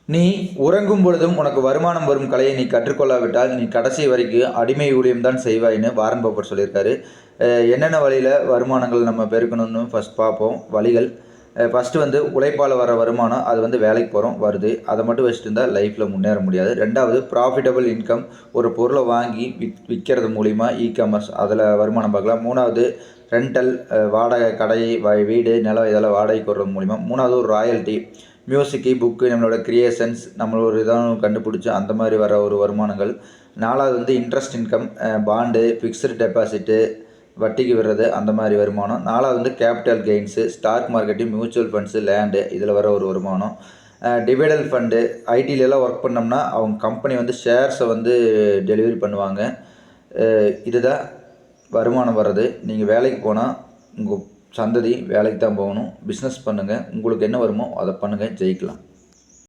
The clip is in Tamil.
நீ உறங்கும் பொழுதும் உனக்கு வருமானம் வரும் கலையை நீ கற்றுக்கொள்ளாவிட்டால் நீ கடைசி வரைக்கும் அடிமை ஊழியம் தான் செய்வாயின்னு வாரன் பஃபட் சொல்லியிருக்காரு. என்னென்ன வழியில் வருமானங்கள் நம்ம பெருக்கணும்னு ஃபஸ்ட் பார்ப்போம். வழிகள் ஃபஸ்ட்டு வந்து உழைப்பால் வர வருமானம், அது வந்து வேலைக்கு போகிறோம் வருது, அதை மட்டும் வச்சுட்டு இருந்தால் லைஃப்பில் முன்னேற முடியாது. ரெண்டாவது ப்ராஃபிட்டபிள் இன்கம், ஒரு பொருளை வாங்கி விற்கிறது மூலிமா காமர்ஸ், அதில் வருமானம் பார்க்கலாம். மூணாவது ரெண்டல், வாடகை, கடை, வீடு, நிலம் இதெல்லாம் வாடகைக்கு வர்றது மூலிமா. மூணாவது ஒரு ராயல்ட்டி, மியூசிக்கு, புக்கு, நம்மளோட கிரியேஷன்ஸ், நம்ம ஒரு இதாக கண்டுபிடிச்சி அந்த மாதிரி வர ஒரு வருமானங்கள். நாலாவது வந்து interest income, bond, fixed deposit, வட்டிக்கு விடுறது, அந்த மாதிரி வருமானம். நாலாவது வந்து capital gains, stock marketing, mutual funds, land, இதில் வர ஒரு வருமானம். டிவிடெண்ட் ஃபண்டு, ஐடியிலலாம் ஒர்க் பண்ணோம்னா அவங்க கம்பெனி வந்து ஷேர்ஸை வந்து டெலிவரி பண்ணுவாங்க. இதுதான் வருமானம் வர்றது. நீங்கள் வேலைக்கு போனால் உங்கள் சந்ததி வேலைக்கு தான் போகணும். பிஸ்னஸ் பண்ணுங்கள், உங்களுக்கு என்ன வருமோ அதை பண்ணுங்கள், ஜெயிக்கலாம்.